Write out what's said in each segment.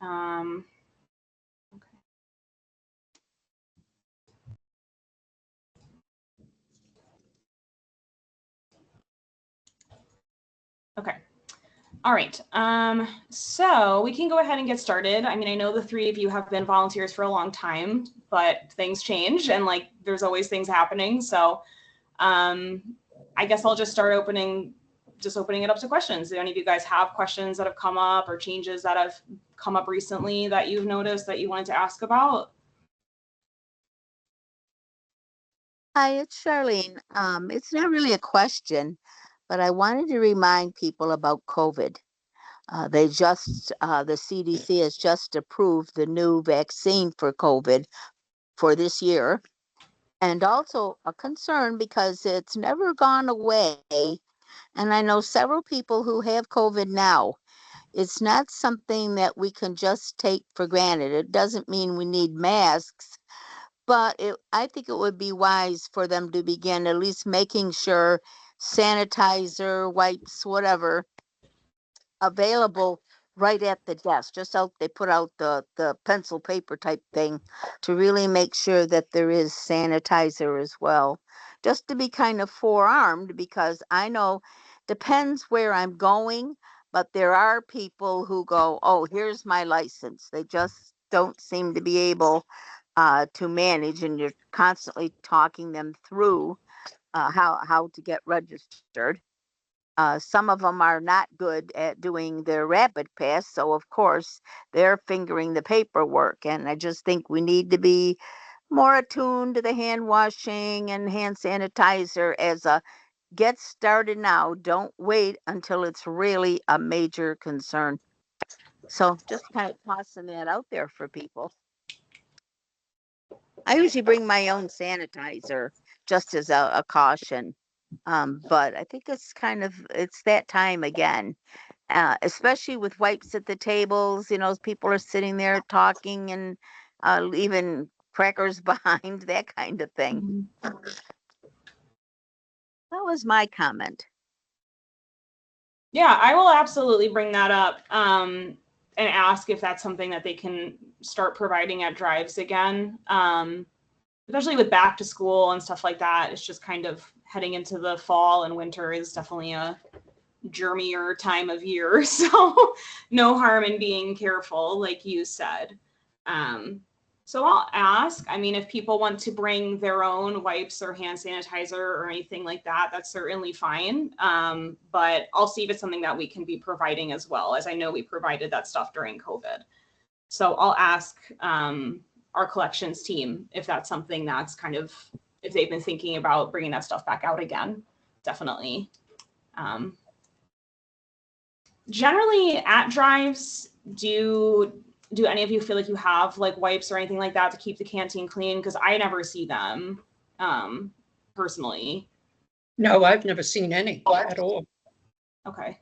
Okay. Okay. All right. So we can go ahead and get started. I mean, I know the three of you have been volunteers for a long time, but things change and like there's always things happening. So I guess I'll just start opening it up to questions. Do any of you guys have questions that have come up or changes that have come up recently that you've noticed that you wanted to ask about? Hi, it's Charlene. It's not really a question, but I wanted to remind people about COVID. The CDC has just approved the new vaccine for COVID for this year. And also a concern because it's never gone away. And I know several people who have COVID now. It's not something that we can just take for granted. It doesn't mean we need masks, but I think it would be wise for them to begin at least making sure sanitizer, wipes, whatever, available right at the desk. Just out, they put out the pencil paper type thing to really make sure that there is sanitizer as well. Just to be kind of forearmed, because I know depends where I'm going, but there are people who go, oh, here's my license. They just don't seem to be able to manage, and you're constantly talking them through how to get registered. Some of them are not good at doing their rapid pass, so of course they're fingering the paperwork. And I just think we need to be more attuned to the hand washing and hand sanitizer as a get started now. Don't wait until it's really a major concern. So just kind of tossing that out there for people. I usually bring my own sanitizer just as a caution. But I think it's that time again, especially with wipes at the tables. You know, people are sitting there talking and leaving crackers behind, that kind of thing. That was my comment. Yeah, I will absolutely bring that up and ask if that's something that they can start providing at drives again. Especially with back to school and stuff like that. It's just kind of heading into the fall, and winter is definitely a germier time of year. So no harm in being careful, like you said. So I'll ask, I mean, if people want to bring their own wipes or hand sanitizer or anything like that, that's certainly fine. But I'll see if it's something that we can be providing as well, as I know we provided that stuff during COVID. So I'll ask our collections team if that's something that's kind of, if they've been thinking about bringing that stuff back out again. Definitely. Generally at drives, do any of you feel like you have like wipes or anything like that to keep the canteen clean? Because I never see them personally. No, I've never seen any at all. Okay.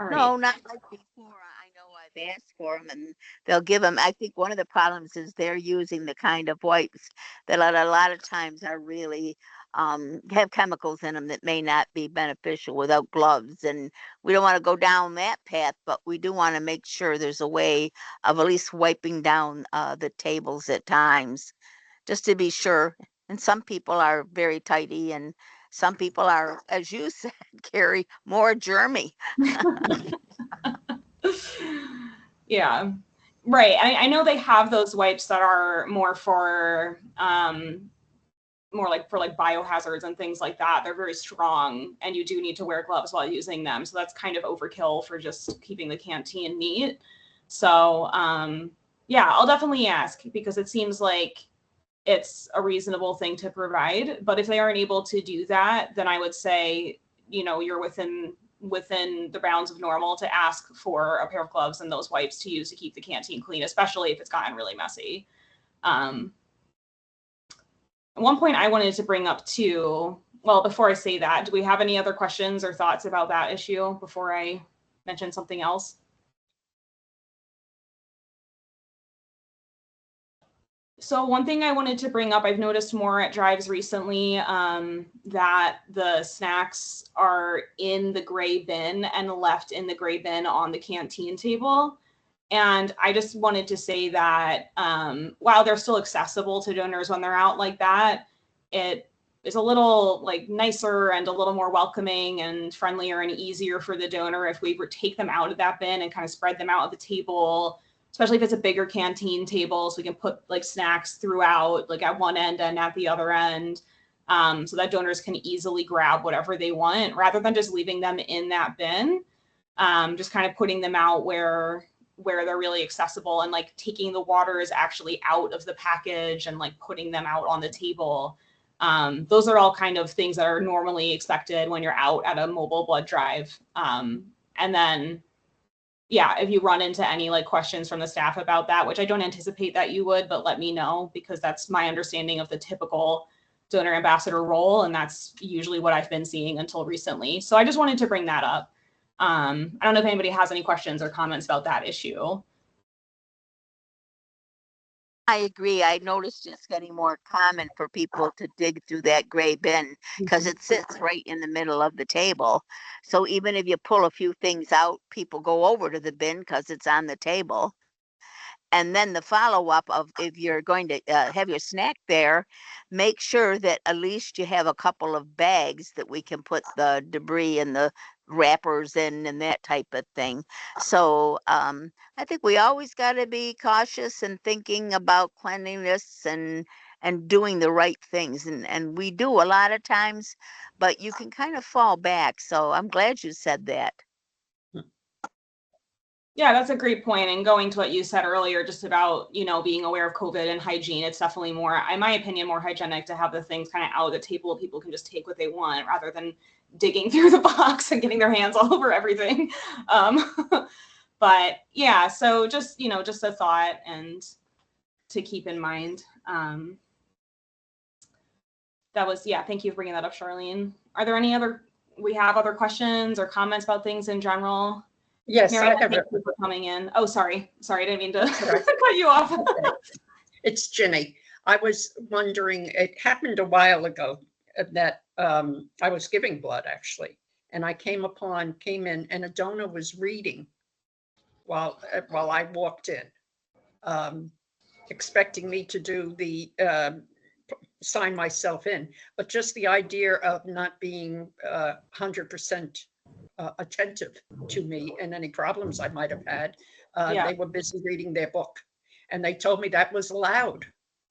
All right. No, not like before. I know I've asked for them and they'll give them. I think one of the problems is they're using the kind of wipes that a lot of times are really have chemicals in them that may not be beneficial without gloves. And we don't want to go down that path, but we do want to make sure there's a way of at least wiping down the tables at times, just to be sure. And some people are very tidy, and some people are, as you said, Carrie, more germy. Yeah. Right. I know they have those wipes that are more for more like for like biohazards and things like that. They're very strong and you do need to wear gloves while using them. So that's kind of overkill for just keeping the canteen neat. So yeah, I'll definitely ask because it seems like it's a reasonable thing to provide. But if they aren't able to do that, then I would say, you know, you're within the bounds of normal to ask for a pair of gloves and those wipes to use to keep the canteen clean, especially if it's gotten really messy. At one point I wanted to bring up too, well, before I say that, do we have any other questions or thoughts about that issue before I mention something else? So one thing I wanted to bring up, I've noticed more at drives recently that the snacks are in the gray bin and left in the gray bin on the canteen table. And I just wanted to say that while they're still accessible to donors when they're out like that, it is a little like nicer and a little more welcoming and friendlier and easier for the donor if we take them out of that bin and kind of spread them out at the table, especially if it's a bigger canteen table, so we can put like snacks throughout, like at one end and at the other end, so that donors can easily grab whatever they want rather than just leaving them in that bin. Just kind of putting them out where they're really accessible, and like taking the waters actually out of the package and like putting them out on the table. Those are all kind of things that are normally expected when you're out at a mobile blood drive. And then, yeah, if you run into any like questions from the staff about that, which I don't anticipate that you would, but let me know, because that's my understanding of the typical donor ambassador role. And that's usually what I've been seeing until recently. So I just wanted to bring that up. I don't know if anybody has any questions or comments about that issue. I agree. I noticed it's getting more common for people to dig through that gray bin because it sits right in the middle of the table. So even if you pull a few things out, people go over to the bin because it's on the table. And then the follow-up of if you're going to have your snack there, make sure that at least you have a couple of bags that we can put the debris and the wrappers in and that type of thing. So I think we always got to be cautious and thinking about cleanliness and doing the right things. And we do a lot of times, but you can kind of fall back. So I'm glad you said that. Yeah, that's a great point. And going to what you said earlier, just about, you know, being aware of COVID and hygiene, it's definitely more, in my opinion, more hygienic to have the things kind of out of the table. People can just take what they want rather than digging through the box and getting their hands all over everything. But yeah, so just, you know, just a thought and to keep in mind. That was, yeah, thank you for bringing that up, Charlene. Are there any other, we have other questions or comments about things in general? Yes, Mary, I have thank you for coming in. Oh, sorry, I didn't mean to cut you off. It's Ginny. I was wondering, it happened a while ago that I was giving blood actually, and I came in and a donor was reading while I walked in, expecting me to do the sign myself in, but just the idea of not being 100% attentive to me and any problems I might have had. Yeah. They were busy reading their book, and they told me that was allowed,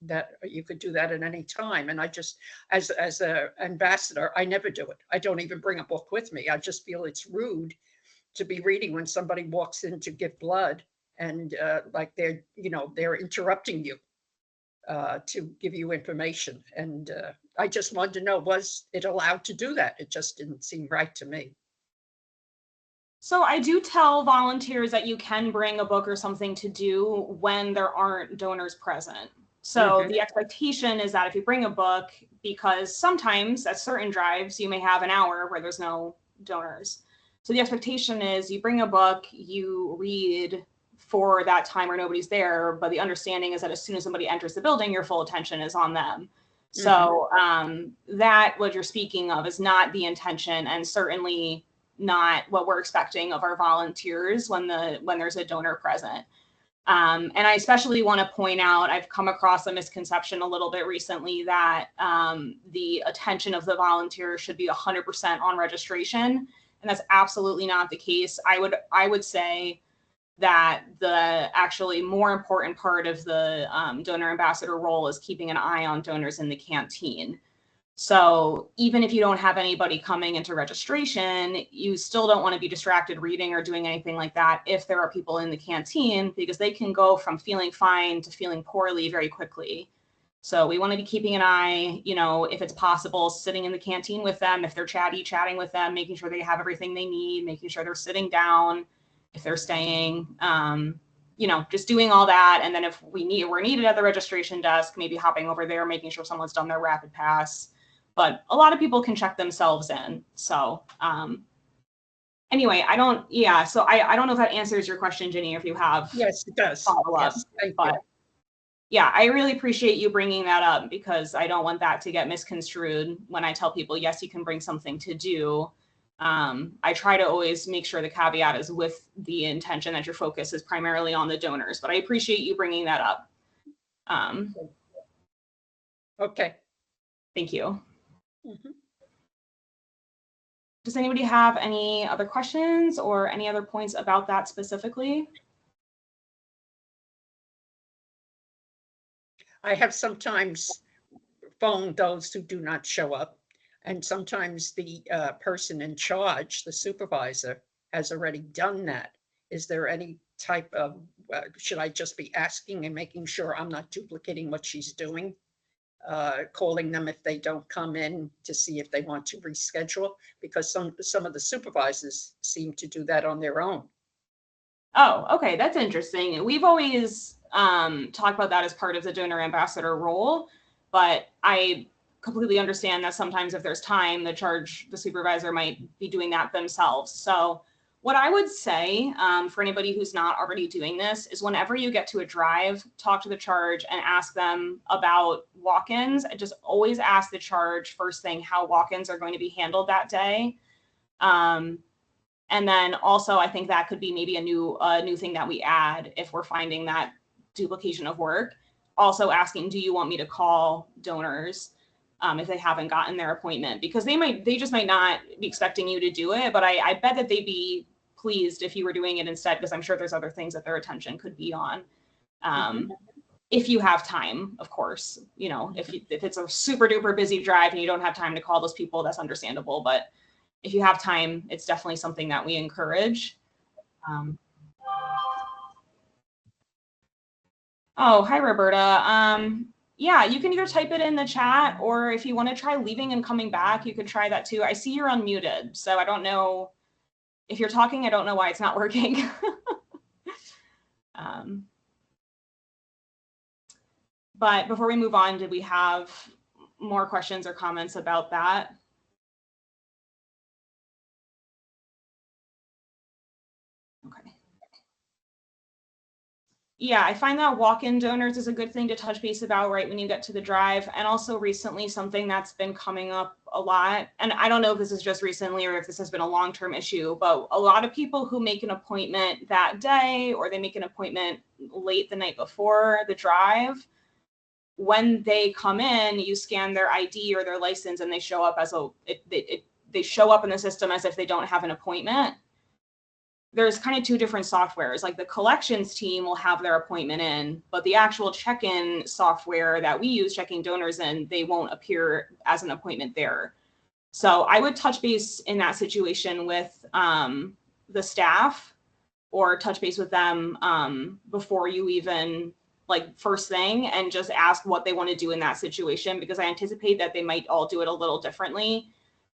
that you could do that at any time. And I just, as an ambassador, I never do it. I don't even bring a book with me. I just feel it's rude to be reading when somebody walks in to give blood and like they're interrupting you to give you information. And I just wanted to know, was it allowed to do that? It just didn't seem right to me. So I do tell volunteers that you can bring a book or something to do when there aren't donors present. So the expectation is that if you bring a book, because sometimes at certain drives, you may have an hour where there's no donors. So the expectation is you bring a book, you read for that time where nobody's there, but the understanding is that as soon as somebody enters the building, your full attention is on them. So that what you're speaking of is not the intention, and certainly not what we're expecting of our volunteers when there's a donor present. And I especially want to point out, I've come across a misconception a little bit recently that the attention of the volunteer should be 100% on registration, and that's absolutely not the case. I would say that the actually more important part of the donor ambassador role is keeping an eye on donors in the canteen. So even if you don't have anybody coming into registration, you still don't want to be distracted reading or doing anything like that if there are people in the canteen, because they can go from feeling fine to feeling poorly very quickly. So we want to be keeping an eye, you know, if it's possible, sitting in the canteen with them, if they're chatting with them, making sure they have everything they need, making sure they're sitting down, if they're staying, you know, just doing all that. And then if we're needed at the registration desk, maybe hopping over there, making sure someone's done their rapid pass. But a lot of people can check themselves in. So anyway, I don't know if that answers your question, Ginny, or if you have Yes, it does. follow-up. Yes, thank but you. Yeah, I really appreciate you bringing that up, because I don't want that to get misconstrued when I tell people, yes, you can bring something to do. I try to always make sure the caveat is with the intention that your focus is primarily on the donors, but I appreciate you bringing that up. Okay. Thank you. Mhm. Does anybody have any other questions or any other points about that specifically? I have sometimes phoned those who do not show up, and sometimes the person in charge, the supervisor, has already done that. Is there any type of, should I just be asking and making sure I'm not duplicating what she's doing? Calling them if they don't come in to see if they want to reschedule, because some of the supervisors seem to do that on their own. Oh, okay, that's interesting. We've always talked about that as part of the donor ambassador role, but I completely understand that sometimes if there's time, the supervisor might be doing that themselves. So what I would say for anybody who's not already doing this is whenever you get to a drive, talk to the charge and ask them about walk-ins. Just always ask the charge first thing how walk-ins are going to be handled that day. And then also, I think that could be maybe a new thing that we add if we're finding that duplication of work. Also asking, do you want me to call donors if they haven't gotten their appointment? Because they just might not be expecting you to do it, but I bet that they'd be pleased if you were doing it instead, because I'm sure there's other things that their attention could be on. If you have time, of course, if it's a super duper busy drive and you don't have time to call those people, that's understandable. But if you have time, it's definitely something that we encourage. Oh, hi, Roberta. Yeah, you can either type it in the chat, or if you want to try leaving and coming back, you could try that too. I see you're unmuted, so I don't know if you're talking. I don't know why it's not working. But before we move on, did we have more questions or comments about that? Okay. Yeah, I find that walk-in donors is a good thing to touch base about right when you get to the drive. And also recently, something that's been coming up a lot, and I don't know if this is just recently or if this has been a long-term issue, but a lot of people who make an appointment that day, or they make an appointment late the night before the drive, when they come in, you scan their ID or their license and they show up as they show up in the system as if they don't have an appointment. There's kind of two different softwares. Like the collections team will have their appointment in, but the actual check-in software that we use checking donors in, they won't appear as an appointment there. So I would touch base in that situation with the staff, or touch base with them before you even, like, first thing, and just ask what they want to do in that situation, because I anticipate that they might all do it a little differently.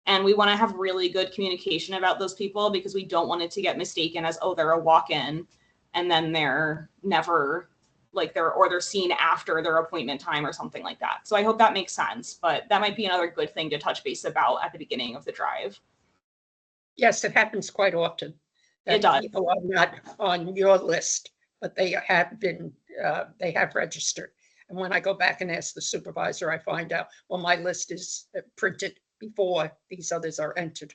And we want to have really good communication about those people, because we don't want it to get mistaken as, oh, they're a walk-in, and then they're never, like, they're seen after their appointment time or something like that. So I hope that makes sense, but that might be another good thing to touch base about at the beginning of the drive. Yes, it happens quite often. It does. People are not on your list, but they have been, they have registered. And when I go back and ask the supervisor, I find out, well, my list is printed before these others are entered.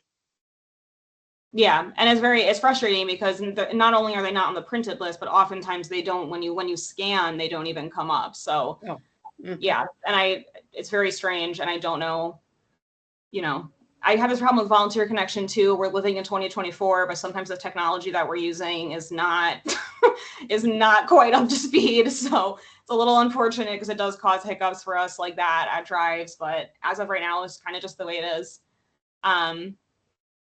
Yeah, and it's frustrating because not only are they not on the printed list, but oftentimes they don't, when you scan, they don't even come up. So yeah, and it's very strange, and I don't know, I have this problem with Volunteer Connection too. We're living in 2024, but sometimes the technology that we're using is not is not quite up to speed. So it's a little unfortunate, because it does cause hiccups for us like that at drives. But as of right now, it's kind of just the way it is.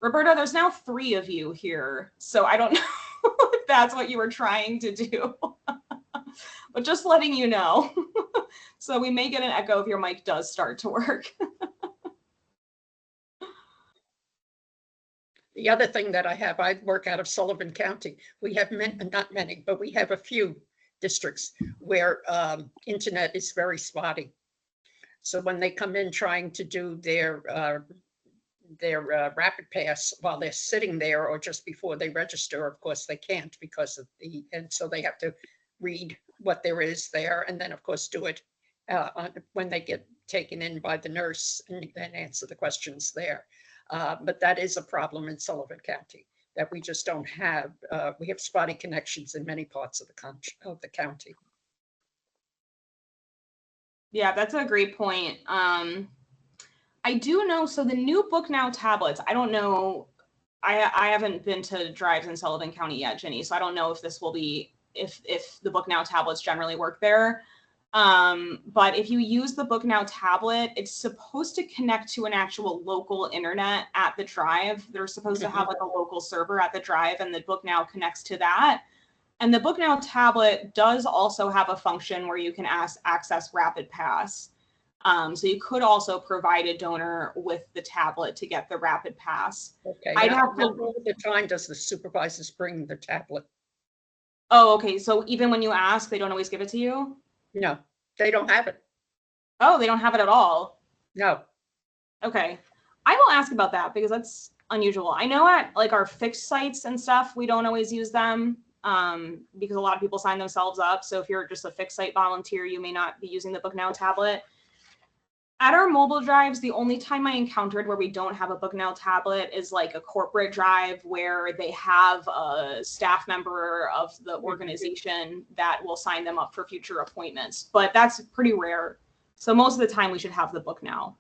Roberta, there's now 3 of you here, so I don't know if that's what you were trying to do, but just letting you know. So we may get an echo if your mic does start to work. The other thing that I work out of Sullivan County. We have not many, but we have a few districts where internet is very spotty. So when they come in trying to do their rapid pass while they're sitting there, or just before they register, of course they can't, because of and so they have to read what there is there, and then of course do it when they get taken in by the nurse, and answer the questions there. But that is a problem in Sullivan County, that we just don't have. We have spotty connections in many parts of the county. Yeah, that's a great point. I do know, so the new Book Now tablets, I don't know, I haven't been to drives in Sullivan County yet, Ginny, so I don't know if this will be, if the Book Now tablets generally work there. But if you use the Book Now tablet, it's supposed to connect to an actual local internet at the drive. They're supposed to have like a local server at the drive, and the Book Now connects to that. And the Book Now tablet does also have a function where you can access Rapid Pass. So you could also provide a donor with the tablet to get the Rapid Pass. Okay. I'd Now, have to. all the time does the supervisors bring the tablet? Oh, okay. So even when you ask, they don't always give it to you? No, they don't have it. Oh, they don't have it at all. No. Okay. I will ask about that because that's unusual. I know at like our fixed sites and stuff, we don't always use them because a lot of people sign themselves up. So if you're just a fixed site volunteer, you may not be using the Book Now tablet. At our mobile drives, the only time I encountered where we don't have a Book Now tablet is like a corporate drive where they have a staff member of the organization that will sign them up for future appointments, but that's pretty rare. So most of the time we should have the Book Now.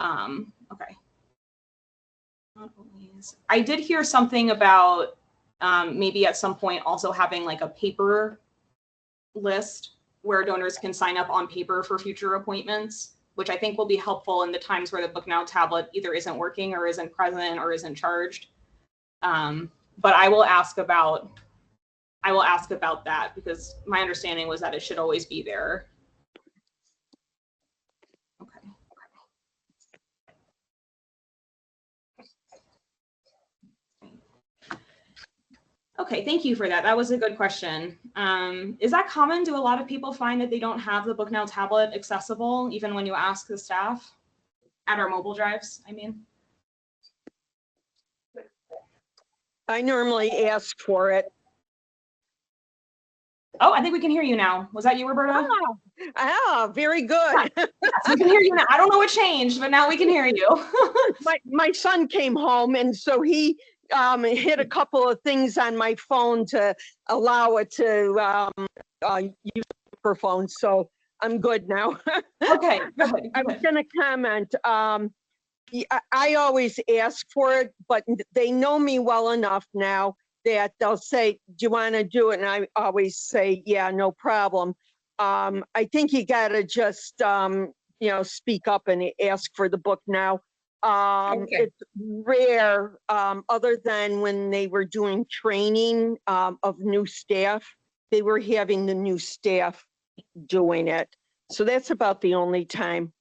Okay. I did hear something about maybe at some point also having like a paper list where donors can sign up on paper for future appointments, which I think will be helpful in the times where the Book Now tablet either isn't working or isn't present or isn't charged. But I will ask about that because my understanding was that it should always be there. Okay. Okay, thank you for that. That was a good question. Is that common? Do a lot of people find that they don't have the Book Now tablet accessible, even when you ask the staff at our mobile drives, I mean? I normally ask for it. Oh, I think we can hear you now. Was that you, Roberta? Very good. Yes, we can hear you now. I don't know what changed, but now we can hear you. My son came home, and so he hit a couple of things on my phone to allow it to use the microphone. So I'm good now. Okay, good. I was going to comment. I always ask for it, but they know me well enough now that they'll say, do you want to do it? And I always say, yeah, no problem. I think you got to just, speak up and ask for the Book Now. Okay. It's rare, other than when they were doing training of new staff, they were having the new staff doing it. So that's about the only time.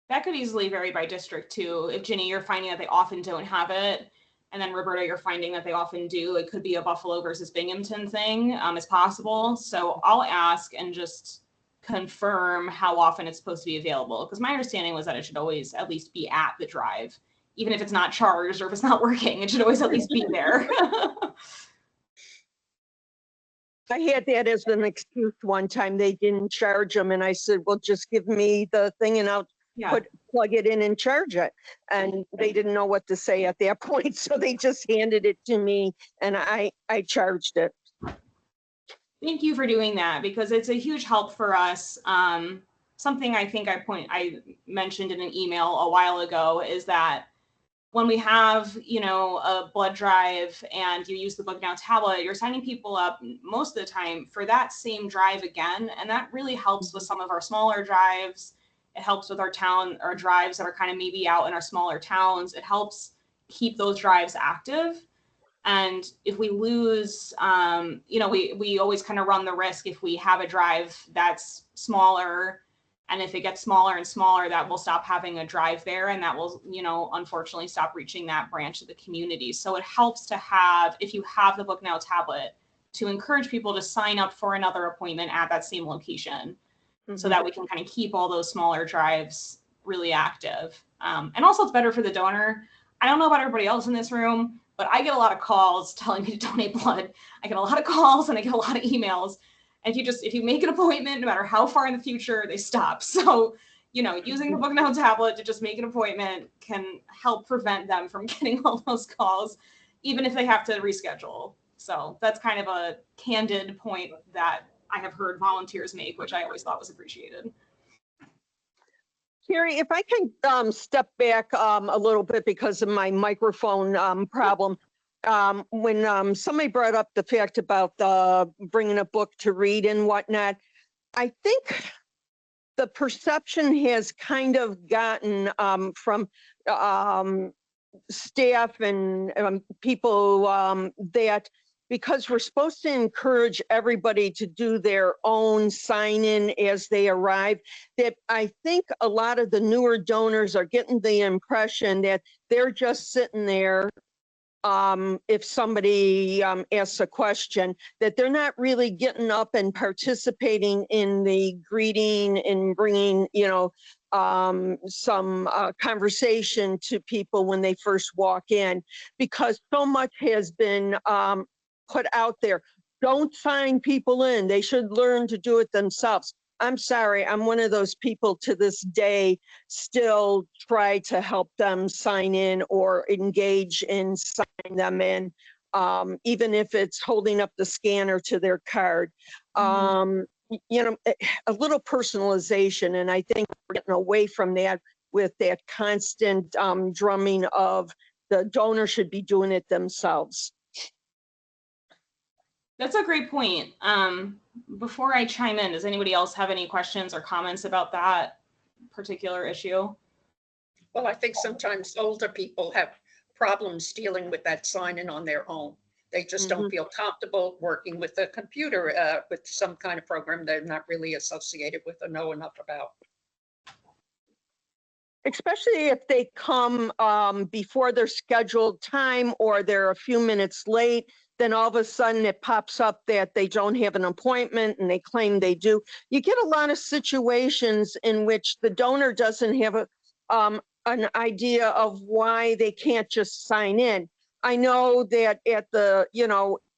That could easily vary by district too. If Ginny, you're finding that they often don't have it, and then Roberta, you're finding that they often do, it could be a Buffalo versus Binghamton thing as possible. So I'll ask and just confirm how often it's supposed to be available. Because my understanding was that it should always at least be at the drive. Even if it's not charged or if it's not working, it should always at least be there. I had that as an excuse one time. They didn't charge them, and I said, well, just give me the thing and I'll plug it in and charge it. And they didn't know what to say at that point, so they just handed it to me and I charged it. Thank you for doing that because it's a huge help for us. Something I think I mentioned in an email a while ago is that when we have, a blood drive and you use the Book Now tablet, you're signing people up most of the time for that same drive again. And that really helps with some of our smaller drives. It helps with our drives that are kind of maybe out in our smaller towns. It helps keep those drives active. And if we lose, we always kind of run the risk if we have a drive that's smaller. And if it gets smaller and smaller, that will stop having a drive there. And that will, unfortunately stop reaching that branch of the community. So it helps to have, if you have the Book Now tablet, to encourage people to sign up for another appointment at that same location. So that we can kind of keep all those smaller drives really active. And also it's better for the donor. I don't know about everybody else in this room, but I get a lot of calls telling me to donate blood. I get a lot of calls and I get a lot of emails. And if you make an appointment, no matter how far in the future, they stop. So using the Book Now tablet to just make an appointment can help prevent them from getting all those calls, even if they have to reschedule. So that's kind of a candid point that I have heard volunteers make, which I always thought was appreciated. Carrie, if I can step back a little bit because of my microphone problem. When somebody brought up the fact about bringing a book to read and whatnot, I think the perception has kind of gotten from staff and people that because we're supposed to encourage everybody to do their own sign-in as they arrive, that I think a lot of the newer donors are getting the impression that they're just sitting there if somebody asks a question, that they're not really getting up and participating in the greeting and bringing, some conversation to people when they first walk in, because so much has been put out there. Don't sign people in. They should learn to do it themselves. I'm sorry, I'm one of those people to this day still try to help them sign in or engage in signing them in, even if it's holding up the scanner to their card. A little personalization, and I think we're getting away from that with that constant drumming of the donor should be doing it themselves. That's a great point. Before I chime in, does anybody else have any questions or comments about that particular issue? Well, I think sometimes older people have problems dealing with that sign-in on their own. They just don't feel comfortable working with a computer, with some kind of program they're not really associated with or know enough about. Especially if they come before their scheduled time or they're a few minutes late, then all of a sudden it pops up that they don't have an appointment and they claim they do. You get a lot of situations in which the donor doesn't have an idea of why they can't just sign in. I know that at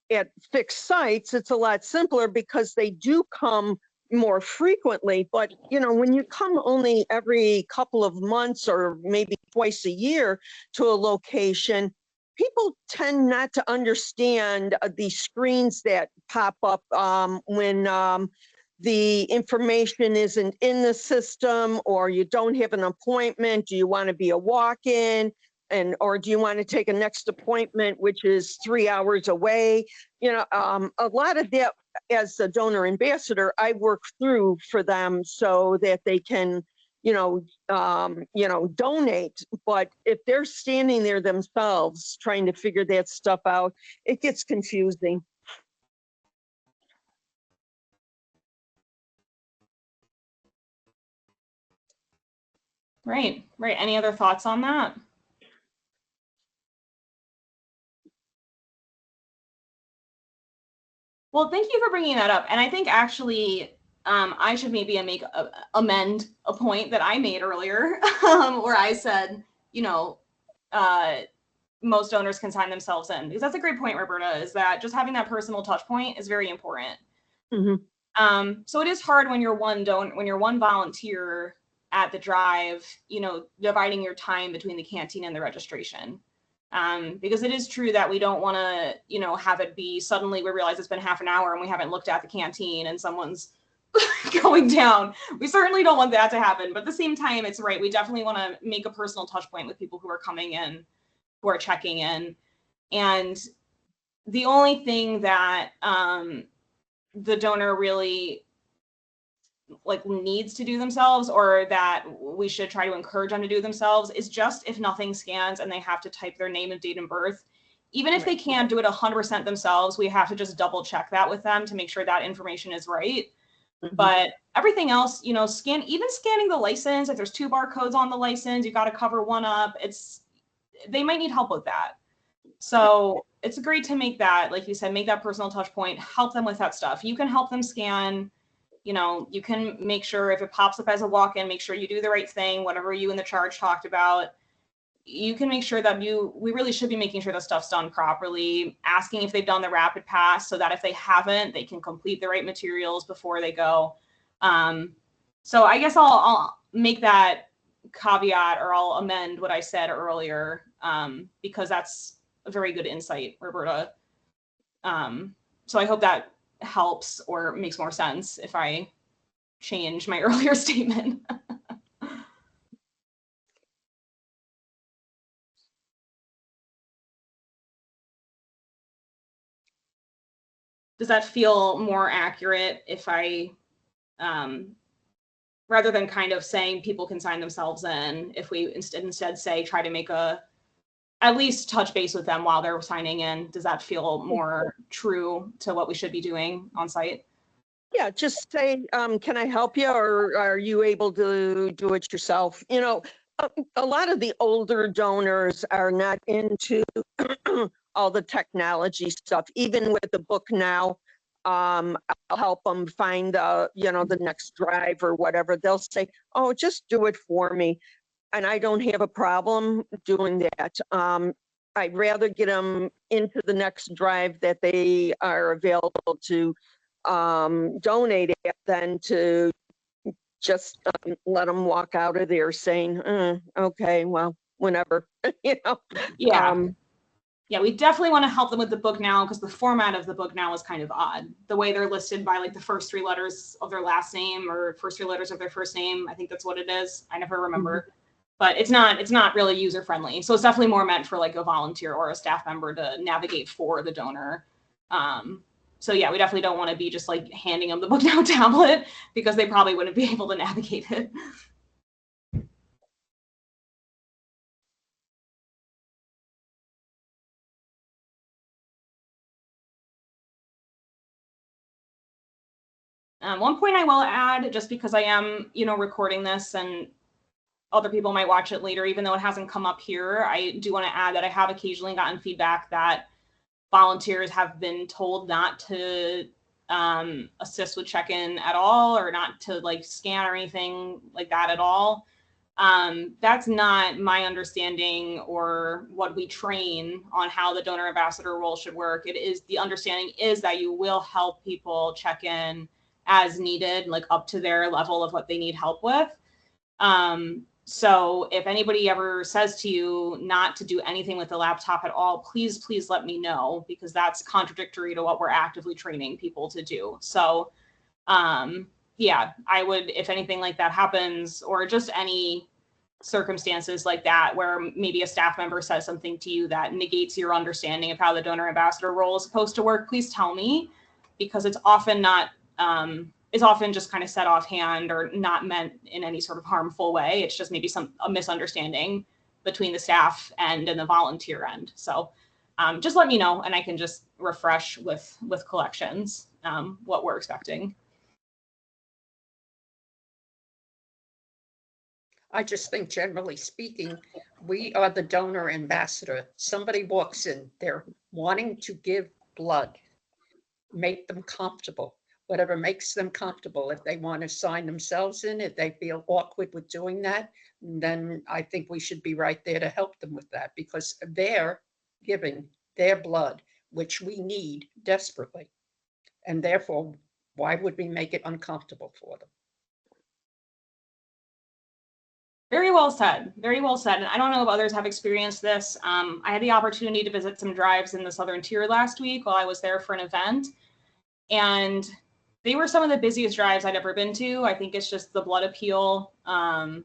at fixed sites, it's a lot simpler because they do come more frequently, but when you come only every couple of months or maybe twice a year to a location, people tend not to understand the screens that pop up when the information isn't in the system, or you don't have an appointment. Do you want to be a walk-in? Or do you want to take a next appointment, which is 3 hours away? A lot of that, as a donor ambassador, I work through for them so that they can, donate. But if they're standing there themselves trying to figure that stuff out, it gets confusing. Right. Any other thoughts on that? Well, thank you for bringing that up. And I think actually I should maybe amend a point that I made earlier where I said, most donors can sign themselves in, because that's a great point, Roberta, is that just having that personal touch point is very important. So it is hard when you're one volunteer at the drive, dividing your time between the canteen and the registration. Because it is true that we don't want to, have it be suddenly we realize it's been half an hour and we haven't looked at the canteen and someone's going down. We certainly don't want that to happen. But at the same time, it's right. We definitely want to make a personal touch point with people who are coming in, who are checking in. And the only thing that the donor really needs to do themselves, or that we should try to encourage them to do themselves, is just, if nothing scans and they have to type their name and date of birth, even if they can't do it 100% themselves, we have to just double check that with them to make sure that information is right. But everything else, even scanning the license, if there's 2 barcodes on the license, you got to cover one up. They might need help with that. So it's great to make that, like you said, make that personal touch point, help them with that stuff. You can help them scan. You can make sure if it pops up as a walk-in, make sure you do the right thing, whatever you in the charge talked about. You can make sure that we really should be making sure the stuff's done properly, asking if they've done the rapid pass so that if they haven't, they can complete the right materials before they go. So I guess make that caveat, or I'll amend what I said earlier, because that's a very good insight, Roberta. So I hope that helps or makes more sense if I change my earlier statement. Does that feel more accurate if I, rather than kind of saying people can sign themselves in, if we instead say try to make at least touch base with them while they're signing in? Does that feel more true to what we should be doing on site? Yeah, just say, can I help you, or are you able to do it yourself? You know, a lot of the older donors are not into all the technology stuff. Even with the book now, I'll help them find the next drive or whatever. They'll say, oh, just do it for me. And I don't have a problem doing that. I'd rather get them into the next drive that they are available to donate it than to just let them walk out of there saying, okay, well, whenever, you know. Yeah. Yeah, we definitely want to help them with the book now, because the format of the book now is kind of odd. The way they're listed by like the first 3 letters of their last name or first 3 letters of their first name. I think that's what it is. I never remember. But it's not really user friendly. So it's definitely more meant for like a volunteer or a staff member to navigate for the donor. So yeah, we definitely don't want to be just like handing them the book now tablet, because they probably wouldn't be able to navigate it. One point I will add, just because I am, recording this and other people might watch it later, even though it hasn't come up here, I do want to add that I have occasionally gotten feedback that volunteers have been told not to assist with check-in at all, or not to like scan or anything like that at all. That's not my understanding or what we train on how the donor ambassador role should work. The understanding is that you will help people check in as needed, like up to their level of what they need help with. So if anybody ever says to you not to do anything with the laptop at all, please let me know, because that's contradictory to what we're actively training people to do. So yeah, I would, if anything like that happens, or just any circumstances like that where maybe a staff member says something to you that negates your understanding of how the donor ambassador role is supposed to work, please tell me, because it's often not is often just kind of said offhand or not meant in any sort of harmful way. It's just maybe a misunderstanding between the staff end and the volunteer end. So just let me know, and I can just refresh with collections what we're expecting. I just think, generally speaking, we are the donor ambassador. Somebody walks in, they're wanting to give blood, make them comfortable, whatever makes them comfortable. If they want to sign themselves in, if they feel awkward with doing that, then I think we should be right there to help them with that, because they're giving their blood, which we need desperately. And therefore, why would we make it uncomfortable for them? Very well said. Very well said. And I don't know if others have experienced this. I had the opportunity to visit some drives in the Southern Tier last week while I was there for an event. And they were some of the busiest drives I'd ever been to. I think it's just the blood appeal. I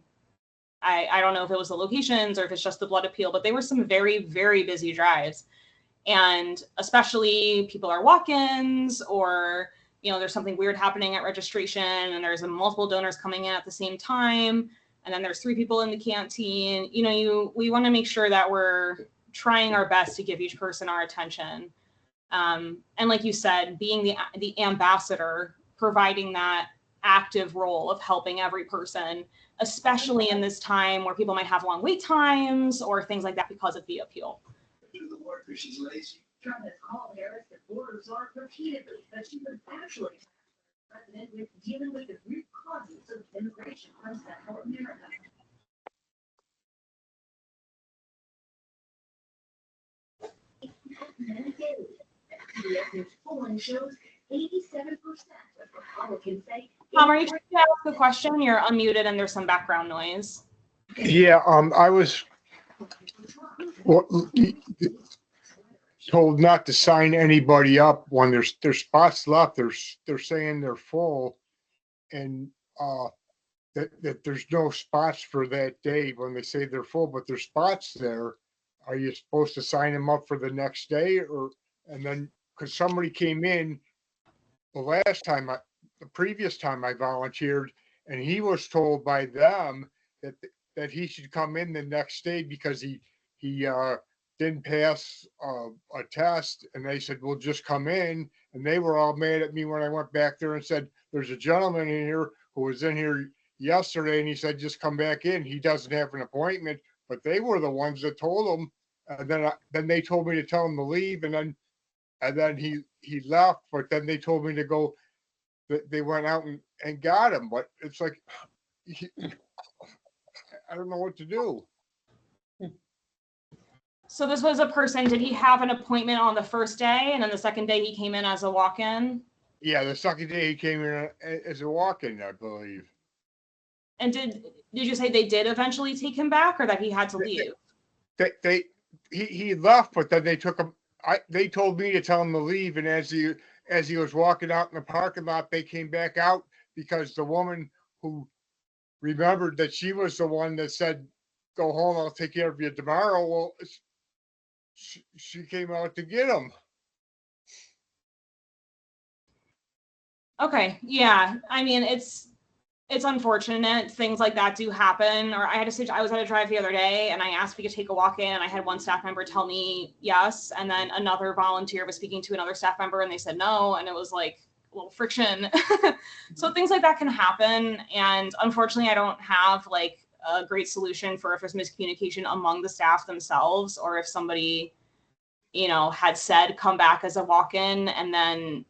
don't know if it was the locations or if it's just the blood appeal, but they were some very, very busy drives. And especially people are walk-ins, or, there's something weird happening at registration and there's multiple donors coming in at the same time. And then there's 3 people in the canteen. We want to make sure that we're trying our best to give each person our attention. And like you said, being the ambassador, providing that active role of helping every person, especially in this time where people might have long wait times or things like that because of the appeal. The worker, she's lazy. Trying to call Harris that orders are repeatedly that she was actually president with dealing with the root causes of immigration from Central America. The polling shows 87% of Republicans say. Tom, are you trying to ask a question? You're unmuted and there's some background noise. Yeah, I was told not to sign anybody up when there's spots left. They're saying they're full, and that there's no spots for that day when they say they're full, but there's spots there. Are you supposed to sign them up for the next day, and then because somebody came in the previous time I volunteered, and he was told by them that he should come in the next day because he didn't pass a test, and they said, well, just come in. And they were all mad at me when I went back there and said, there's a gentleman in here who was in here yesterday, and he said, just come back in. He doesn't have an appointment. But they were the ones that told him. And then they told me to tell him to leave, and then he left. But then they told me to go. They went out and got him. But it's like, I don't know what to do. So this was a person, did he have an appointment on the first day and then the second day he came in as a walk-in? Yeah, the second day he came in as a walk-in, I believe. And did you say they did eventually take him back or that he had to leave? He left, but then they took him. They told me to tell him to leave, and as he was walking out in the parking lot, they came back out because the woman who remembered that she was the one that said, "Go home, I'll take care of you tomorrow." Well, she came out to get him. Okay, yeah. I mean, it's unfortunate. Things like that do happen. Or I was at a drive the other day and I asked if we could take a walk in, and I had one staff member tell me yes, and then another volunteer was speaking to another staff member and they said no, and it was like a little friction. So things like that can happen, and unfortunately I don't have like a great solution for if there's miscommunication among the staff themselves, or if somebody, had said come back as a walk-in and then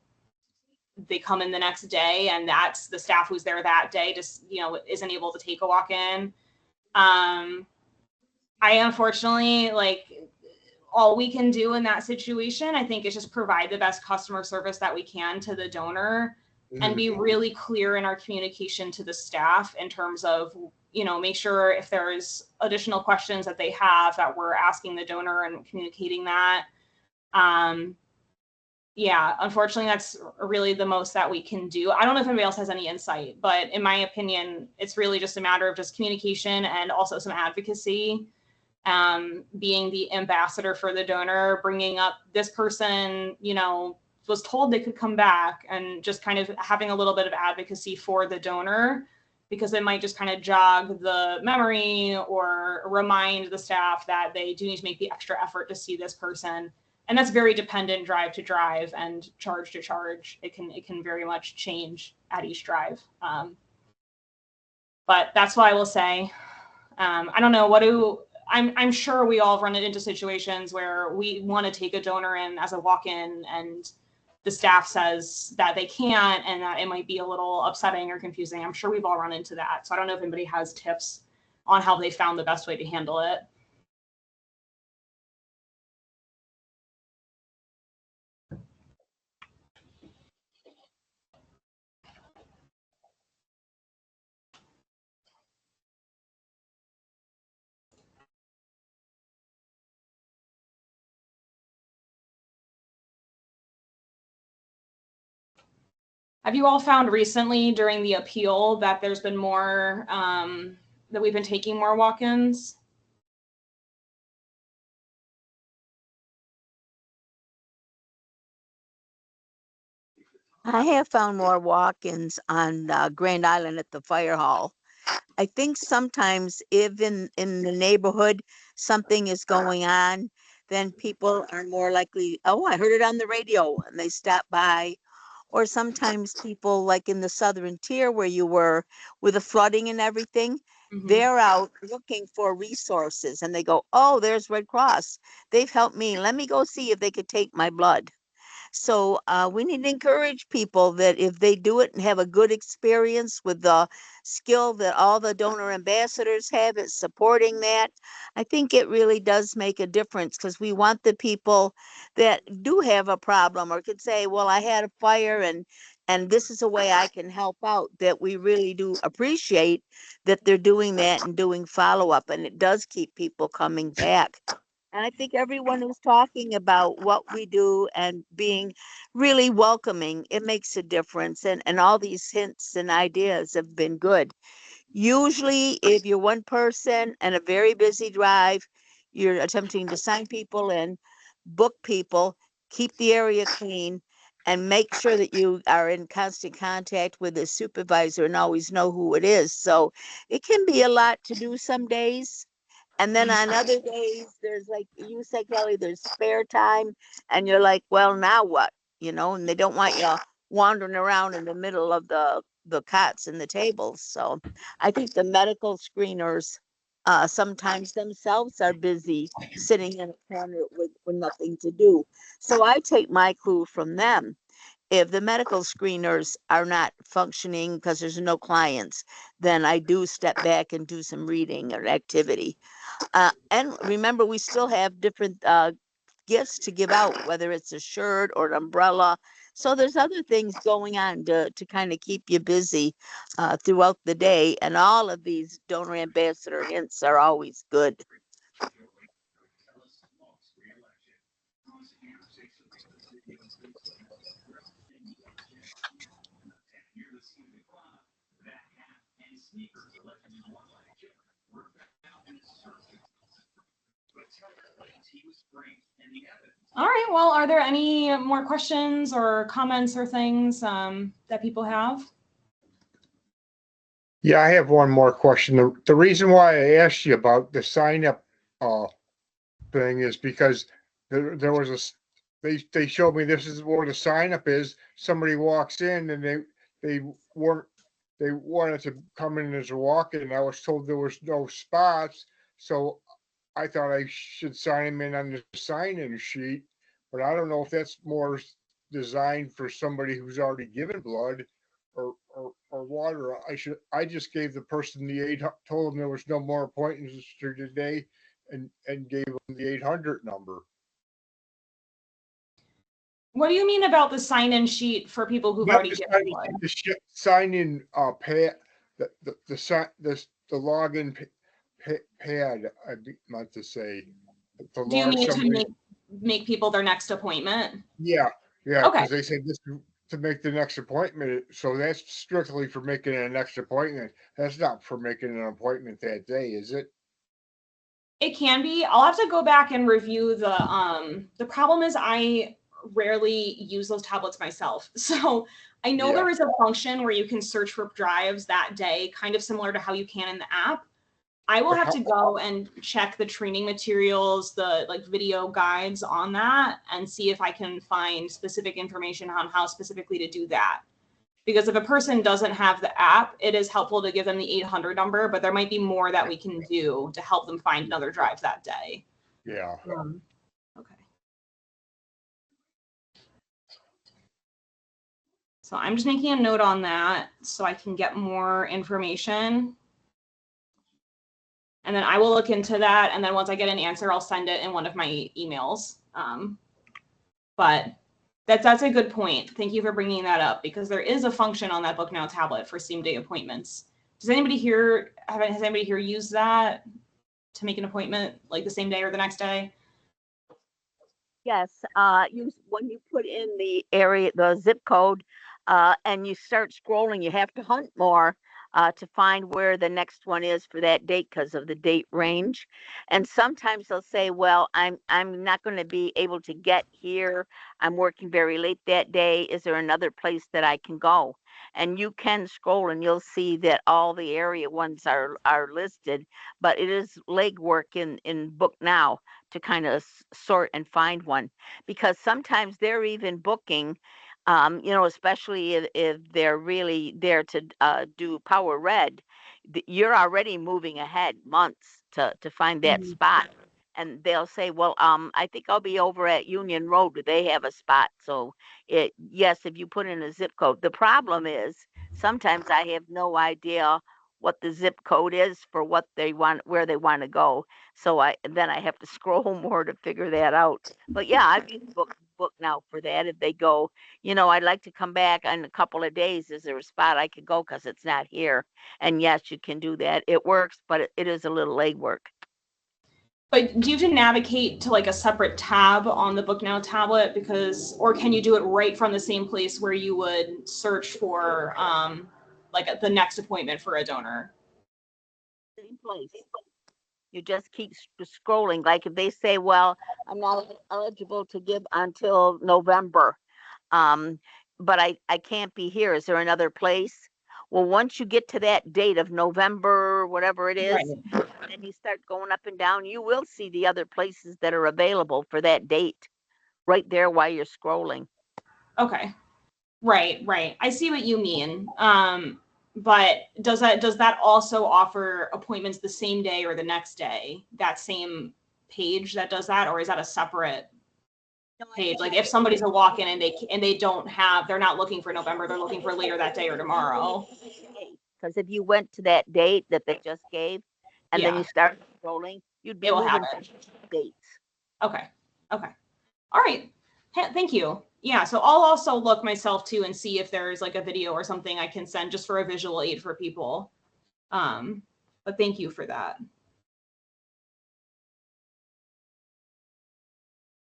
they come in the next day and that's the staff who's there that day just, isn't able to take a walk-in. I unfortunately, all we can do in that situation, I think, is just provide the best customer service that we can to the donor and be really clear in our communication to the staff in terms of, make sure if there's additional questions that they have that we're asking the donor and communicating that. Yeah, unfortunately, that's really the most that we can do. I don't know if anybody else has any insight, but in my opinion, it's really just a matter of just communication and also some advocacy, being the ambassador for the donor, bringing up this person, was told they could come back, and just kind of having a little bit of advocacy for the donor, because it might just kind of jog the memory or remind the staff that they do need to make the extra effort to see this person. And that's very dependent drive to drive and charge to charge. It can very much change at each drive. But that's what I will say. I don't know I'm sure we all run into situations where we want to take a donor in as a walk-in and the staff says that they can't, and that it might be a little upsetting or confusing. I'm sure we've all run into that. So I don't know if anybody has tips on how they found the best way to handle it. Have you all found recently during the appeal that there's been more, that we've been taking more walk-ins? I have found more walk-ins on Grand Island at the fire hall. I think sometimes if in the neighborhood something is going on, then people are more likely, oh, I heard it on the radio, and they stop by. Or sometimes people like in the southern tier where you were with the flooding and everything, they're out looking for resources and they go, oh, there's Red Cross. They've helped me. Let me go see if they could take my blood. So we need to encourage people that if they do it and have a good experience with the skill that all the donor ambassadors have at supporting that, I think it really does make a difference, because we want the people that do have a problem or could say, well, I had a fire and this is a way I can help out, that we really do appreciate that they're doing that and doing follow-up, and it does keep people coming back. And I think everyone who's talking about what we do and being really welcoming, it makes a difference. And all these hints and ideas have been good. Usually, if you're one person and a very busy drive, you're attempting to sign people and book people, keep the area clean, and make sure that you are in constant contact with the supervisor and always know who it is. So it can be a lot to do some days. And then on other days, there's, like you said, Kelly, there's spare time, and you're like, well, now what? And they don't want you wandering around in the middle of the cots and the tables. So I think the medical screeners sometimes themselves are busy sitting in a corner with nothing to do. So I take my clue from them. If the medical screeners are not functioning because there's no clients, then I do step back and do some reading or activity. And remember, we still have different gifts to give out, whether it's a shirt or an umbrella. So there's other things going on to kind of keep you busy throughout the day. And all of these donor ambassador hints are always good. All right. Well, are there any more questions or comments or things that people have? Yeah, I have one more question. The reason why I asked you about the sign up thing is because there was they showed me this is where the sign up is. Somebody walks in and they weren't they wanted to come in as a walk-in, and I was told there was no spots, so I thought I should sign him in on the sign-in sheet, but I don't know if that's more designed for somebody who's already given blood or water. I just gave the person told them there was no more appointments for today and gave them the 800 number. What do you mean about the sign-in sheet for people who've already given blood? The sign-in pad, the login pad, I meant to say. Do you mean to make people their next appointment? Yeah, Okay. because they said this to make the next appointment. So that's strictly for making a next appointment. That's not for making an appointment that day, is it? It can be. I'll have to go back and review the problem is I rarely use those tablets myself. So I know there is a function where you can search for drives that day, kind of similar to how you can in the app. I will have to go and check the training materials, the like video guides on that, and see if I can find specific information on how specifically to do that. Because if a person doesn't have the app, it is helpful to give them the 800 number, but there might be more that we can do to help them find another drive that day. Yeah. Okay. So I'm just making a note on that so I can get more information. And then I will look into that. And then once I get an answer, I'll send it in one of my emails. But that's a good point. Thank you for bringing that up, because there is a function on that Book Now tablet for same day appointments. Has anybody here used that to make an appointment like the same day or the next day? Yes, when you put in the area, the zip code, and you start scrolling, you have to hunt more to find where the next one is for that date because of the date range. And sometimes they'll say, well, I'm not going to be able to get here. I'm working very late that day. Is there another place that I can go? And you can scroll and you'll see that all the area ones are listed, but it is legwork in Book Now to kind of sort and find one, because sometimes they're even booking, especially if they're really there to do Power Red, you're already moving ahead months to find that spot. and they'll say, well, I think I'll be over at Union Road. Do they have a spot? So yes, if you put in a zip code. The problem is sometimes I have no idea what the zip code is for what they want, where they want to go. So then I have to scroll more to figure that out. But yeah, I've been booked now for that. If they go, I'd like to come back in a couple of days. Is there a spot I could go because it's not here? And yes, you can do that. It works, but it is a little legwork. But do you have to navigate to like a separate tab on the Book Now tablet or can you do it right from the same place where you would search for like the next appointment for a donor? Same place. You just keep scrolling. Like if they say, well, I'm not eligible to give until November, but I can't be here. Is there another place? Well, once you get to that date of November, whatever it is, Right. and you start going up and down, you will see the other places that are available for that date right there while you're scrolling. Okay. Right. I see what you mean. But does that also offer appointments the same day or the next day? That same page that does that, or is that a separate page? Like if somebody's a walk-in and they're not looking for November, they're looking for later that day or tomorrow. Because if you went to that date that they just gave, and then you start scrolling, you'd be moving dates. Okay. All right. Thank you. Yeah. So I'll also look myself too and see if there's like a video or something I can send just for a visual aid for people. But thank you for that.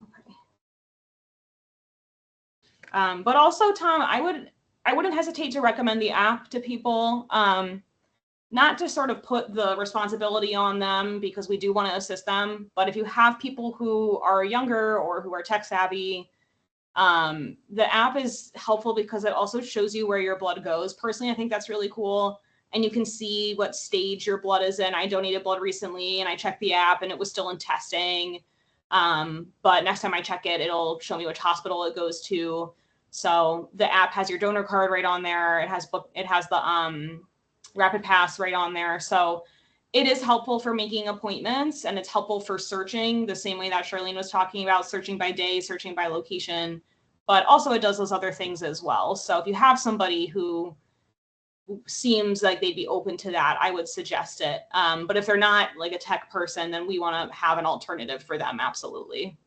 Okay. But also, Tom, I wouldn't hesitate to recommend the app to people. Not to sort of put the responsibility on them because we do want to assist them. But if you have people who are younger or who are tech savvy, the app is helpful because it also shows you where your blood goes. Personally, I think that's really cool. And you can see what stage your blood is in. I donated blood recently and I checked the app and it was still in testing. But next time I check it, it'll show me which hospital it goes to. So the app has your donor card right on there. It has the Rapid Pass right on there. So it is helpful for making appointments and it's helpful for searching the same way that Charlene was talking about, searching by day, searching by location, but also it does those other things as well. So if you have somebody who seems like they'd be open to that, I would suggest it. But if they're not like a tech person, then we want to have an alternative for them. Absolutely.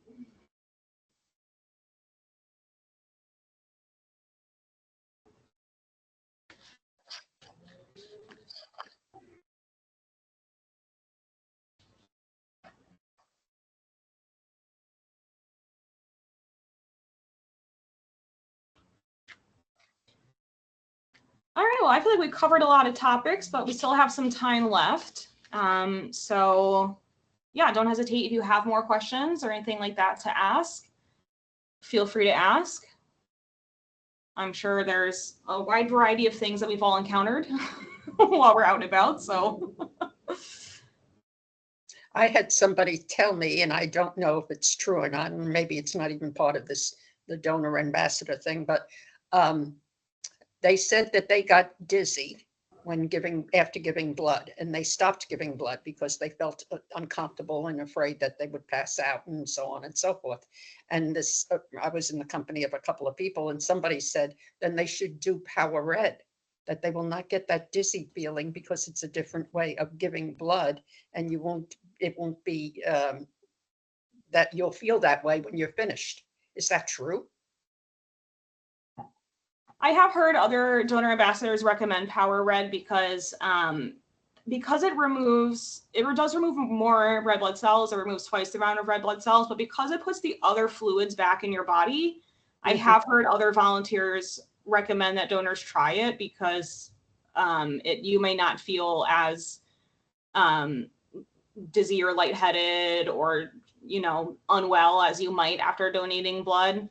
All right, well, I feel like we covered a lot of topics, but we still have some time left. So yeah, don't hesitate if you have more questions or anything like that to ask. Feel free to ask. I'm sure there's a wide variety of things that we've all encountered while we're out and about, so. I had somebody tell me, and I don't know if it's true or not, and maybe it's not even part of the donor ambassador thing, but they said that they got dizzy after giving blood, and they stopped giving blood because they felt uncomfortable and afraid that they would pass out and so on and so forth. And I was in the company of a couple of people, and somebody said, then they should do Power Red, that they will not get that dizzy feeling because it's a different way of giving blood, and it won't be that you'll feel that way when you're finished. Is that true? I have heard other donor ambassadors recommend Power Red because it does remove more red blood cells. It removes twice the amount of red blood cells, but because it puts the other fluids back in your body, I have heard other volunteers recommend that donors try it because you may not feel as dizzy or lightheaded or unwell as you might after donating blood.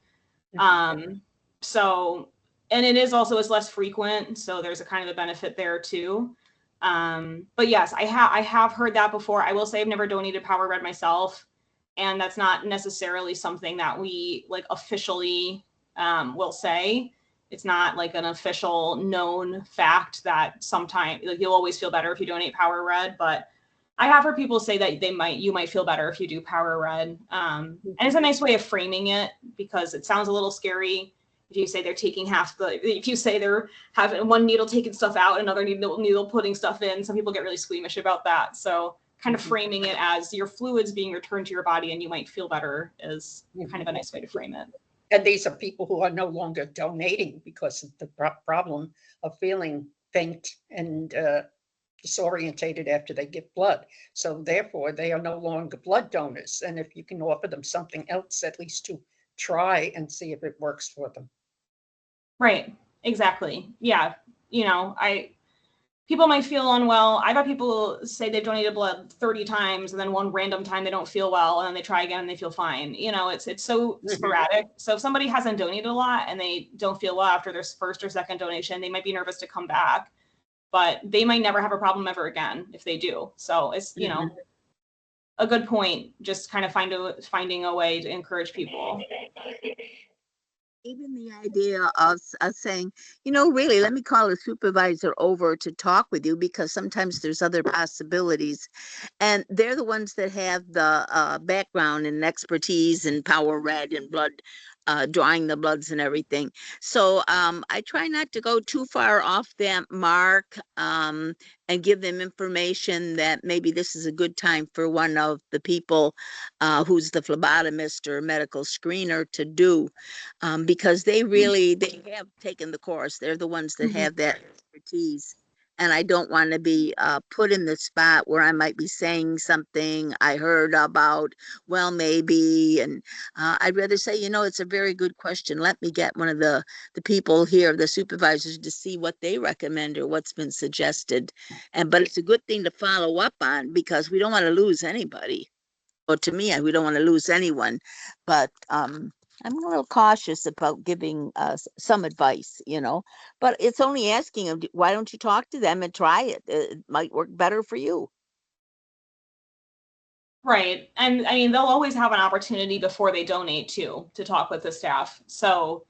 And it is less frequent, so there's a kind of a benefit there too. But yes, I have heard that before. I will say I've never donated Power Red myself, and that's not necessarily something that we like officially will say. It's not like an official known fact that sometimes like you'll always feel better if you donate Power Red, but I have heard people say that you might feel better if you do power red. And it's a nice way of framing it because it sounds a little scary. If you say they're taking if you say they're having one needle taking stuff out, another needle putting stuff in, some people get really squeamish about that. So kind of framing it as your fluids being returned to your body and you might feel better is kind of a nice way to frame it. And these are people who are no longer donating because of the problem of feeling faint and disorientated after they give blood. So therefore, they are no longer blood donors. And if you can offer them something else, at least to try and see if it works for them. Right. Exactly. Yeah. People might feel unwell. I've had people say they've donated blood 30 times and then one random time they don't feel well and then they try again and they feel fine. It's so sporadic. So if somebody hasn't donated a lot and they don't feel well after their first or second donation, they might be nervous to come back, but they might never have a problem ever again if they do. So it's, a good point, just kind of finding a way to encourage people. Even the idea of saying, really, let me call a supervisor over to talk with you because sometimes there's other possibilities. And they're the ones that have the background and expertise in power red and blood, drawing the bloods and everything. So I try not to go too far off that mark and give them information that maybe this is a good time for one of the people who's the phlebotomist or medical screener to do. Because they have taken the course. They're the ones that have that expertise. And I don't want to be put in the spot where I might be saying something I heard about, well, maybe. And I'd rather say, it's a very good question. Let me get one of the people here, the supervisors, to see what they recommend or what's been suggested. But it's a good thing to follow up on because we don't want to lose anybody. Or to me, we don't want to lose anyone. But I'm a little cautious about giving some advice, but it's only asking them, why don't you talk to them and try it? It might work better for you. Right. And I mean, they'll always have an opportunity before they donate to talk with the staff. So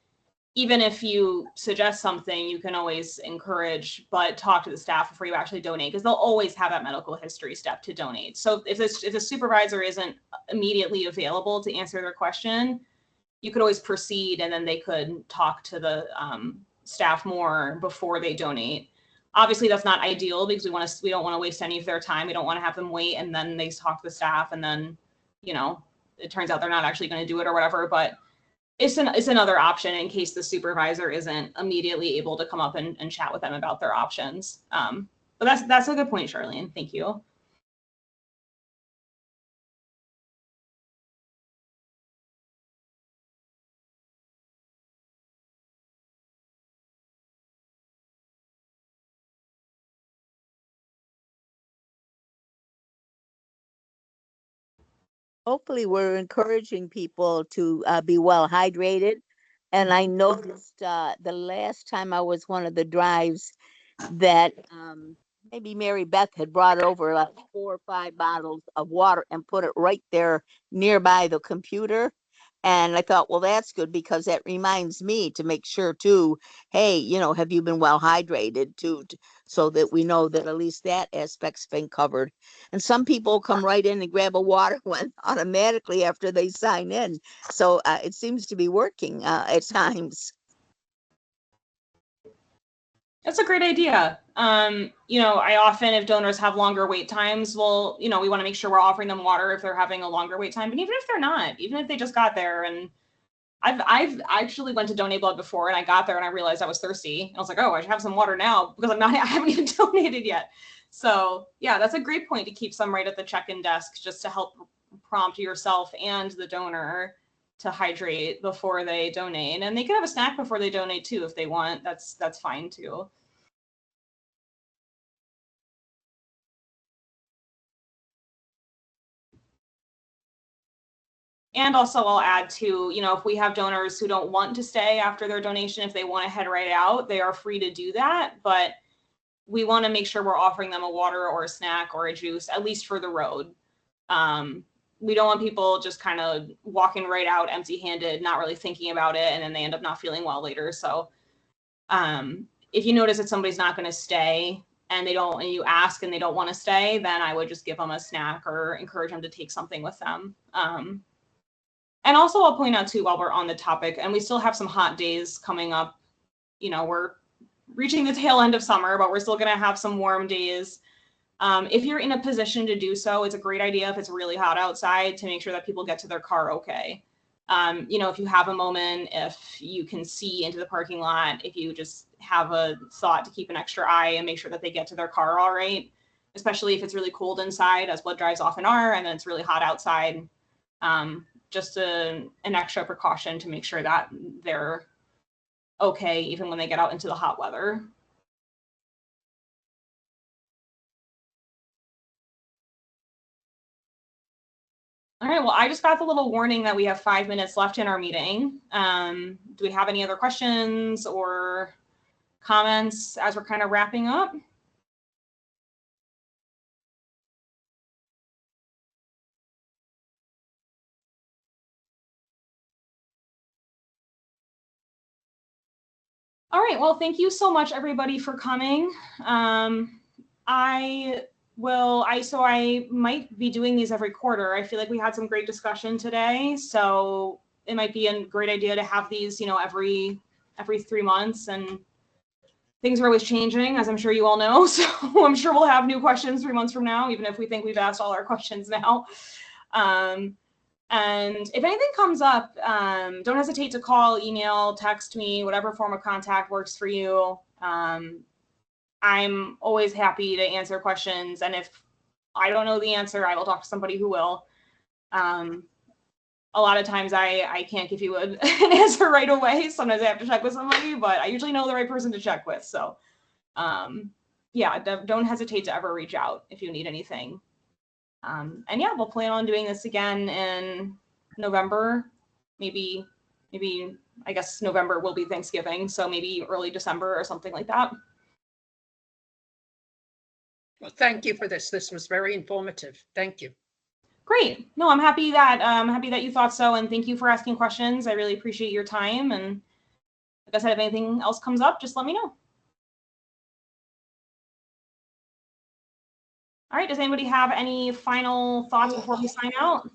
even if you suggest something, you can always encourage, but talk to the staff before you actually donate, because they'll always have that medical history step to donate. So if the supervisor isn't immediately available to answer their question, you could always proceed and then they could talk to the staff more before they donate. Obviously, that's not ideal because we don't want to waste any of their time. We don't want to have them wait and then they talk to the staff and then, it turns out they're not actually going to do it or whatever. But it's another option in case the supervisor isn't immediately able to come up and chat with them about their options. But that's a good point, Charlene. Thank you. Hopefully we're encouraging people to be well hydrated. And I noticed the last time I was one of the drives that maybe Mary Beth had brought over like 4 or 5 bottles of water and put it right there nearby the computer. And I thought, well, that's good because that reminds me to make sure too, hey, have you been well hydrated too, so that we know that at least that aspect's been covered. And some people come right in and grab a water one automatically after they sign in. So it seems to be working at times. That's a great idea. I often, if donors have longer wait times, well, we want to make sure we're offering them water if they're having a longer wait time. But even if they're not, even if they just got there, and I've actually went to donate blood before, and I got there and I realized I was thirsty. And I was like, oh, I should have some water now because I haven't even donated yet. So yeah, that's a great point to keep some right at the check-in desk just to help prompt yourself and the donor to hydrate before they donate. And they can have a snack before they donate too if they want. That's fine too. And also I'll add too, if we have donors who don't want to stay after their donation, if they want to head right out, they are free to do that. But we want to make sure we're offering them a water or a snack or a juice, at least for the road. We don't want people just kind of walking right out empty-handed, not really thinking about it, and then they end up not feeling well later. So if you notice that somebody's not going to stay and you ask and they don't want to stay, then I would just give them a snack or encourage them to take something with them. And also I'll point out too, while we're on the topic, and we still have some hot days coming up, we're reaching the tail end of summer, but we're still going to have some warm days. If you're in a position to do so, it's a great idea if it's really hot outside to make sure that people get to their car okay. If you have a moment, if you can see into the parking lot, if you just have a thought to keep an extra eye and make sure that they get to their car all right, especially if it's really cold inside, as blood drives often are, and then it's really hot outside. Just an extra precaution to make sure that they're okay even when they get out into the hot weather. All right, well, I just got the little warning that we have 5 minutes left in our meeting. Do we have any other questions or comments as we're kind of wrapping up? All right, well, thank you so much, everybody, for coming. I might be doing these every quarter. I feel like we had some great discussion today, so it might be a great idea to have these, every 3 months, and things are always changing, as I'm sure you all know. So I'm sure we'll have new questions 3 months from now, even if we think we've asked all our questions now. And if anything comes up, don't hesitate to call, email, text me, whatever form of contact works for you. I'm always happy to answer questions. And if I don't know the answer, I will talk to somebody who will. A lot of times I can't give you an answer right away. Sometimes I have to check with somebody, but I usually know the right person to check with. So yeah, don't hesitate to ever reach out if you need anything. And yeah, we'll plan on doing this again in November. Maybe I guess November will be Thanksgiving, so maybe early December or something like that. Well, thank you for this. This was very informative. Thank you. Great. No, I'm happy that you thought so, and thank you for asking questions. I really appreciate your time. And like I said, if anything else comes up, just let me know. All right, does anybody have any final thoughts before we sign out?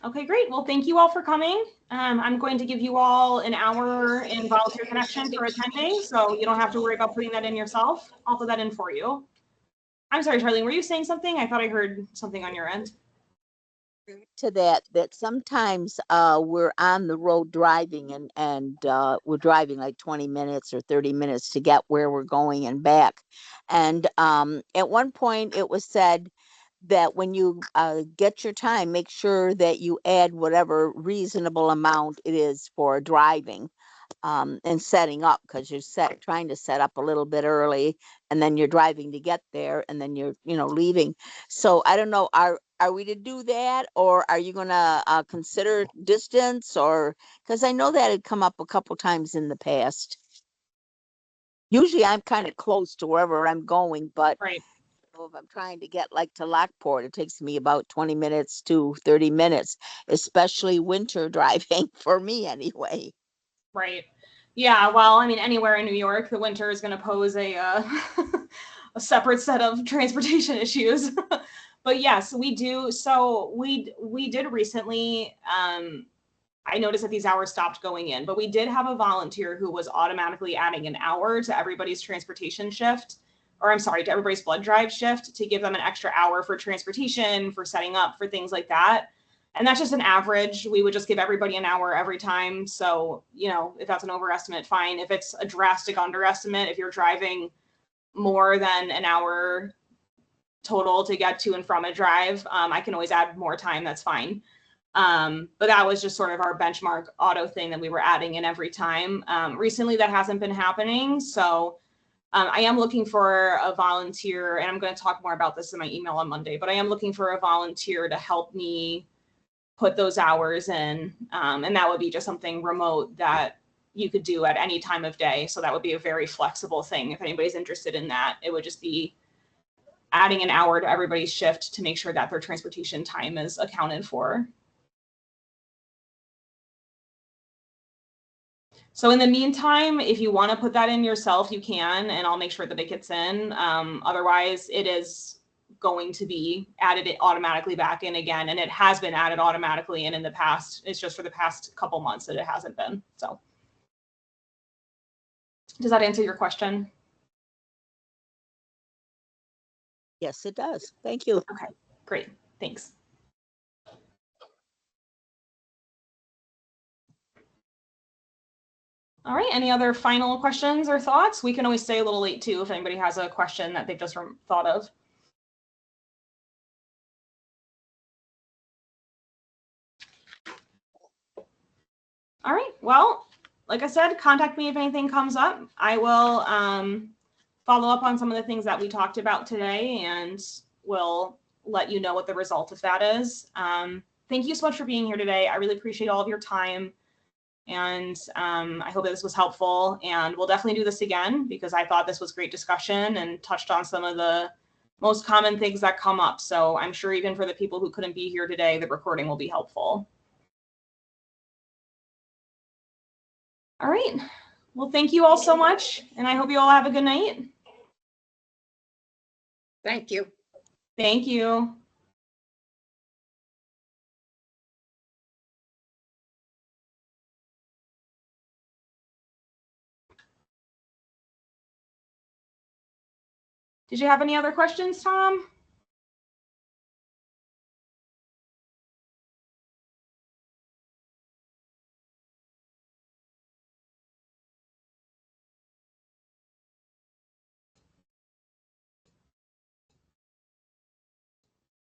Okay, great. Well, thank you all for coming. I'm going to give you all an hour in Volunteer Connection for attending, so you don't have to worry about putting that in yourself. I'll put that in for you. I'm sorry, Charlene, were you saying something? I thought I heard something on your end. To that sometimes we're on the road driving and we're driving like 20 minutes or 30 minutes to get where we're going and back. And at one point it was said that when you get your time, make sure that you add whatever reasonable amount it is for driving and setting up, because you're trying to set up a little bit early and then you're driving to get there and then you're leaving. So I don't know, are we to do that, or are you going to consider distance? Or because I know that had come up a couple times in the past. Usually I'm kind of close to wherever I'm going, but Right. if I'm trying to get like to Lockport, it takes me about 20 minutes to 30 minutes, especially winter driving for me anyway. Right. Yeah, well, I mean, anywhere in New York, the winter is going to pose a a separate set of transportation issues. But yes, we do. So we did recently. I noticed that these hours stopped going in, but we did have a volunteer who was automatically adding an hour to everybody's transportation shift, or I'm sorry, to everybody's blood drive shift, to give them an extra hour for transportation, for setting up, for things like that. And that's just an average. We would just give everybody an hour every time. So, if that's an overestimate, fine. If it's a drastic underestimate, if you're driving more than an hour total to get to and from a drive, I can always add more time. That's fine. But that was just sort of our benchmark auto thing that we were adding in every time. Recently, that hasn't been happening. So I am looking for a volunteer, and I'm going to talk more about this in my email on Monday, but I am looking for a volunteer to help me put those hours in. And that would be just something remote that you could do at any time of day. So that would be a very flexible thing. If anybody's interested in that, it would just be adding an hour to everybody's shift to make sure that their transportation time is accounted for. So in the meantime, if you want to put that in yourself, you can, and I'll make sure that it gets in. Otherwise, it is going to be added automatically back in again, and it has been added automatically in the past. It's just for the past couple months that it hasn't been. So does that answer your question? Yes, it does. Thank you. Okay, great. Thanks. All right, any other final questions or thoughts? We can always stay a little late too if anybody has a question that they've just thought of. All right, well, like I said, contact me if anything comes up. I will follow up on some of the things that we talked about today, and we'll let you know what the result of that is. Thank you so much for being here today. I really appreciate all of your time. And I hope that this was helpful, and we'll definitely do this again because I thought this was great discussion and touched on some of the most common things that come up. So I'm sure even for the people who couldn't be here today, the recording will be helpful. All right. Well, thank you all so much, and I hope you all have a good night. Thank you. Thank you. Did you have any other questions, Tom?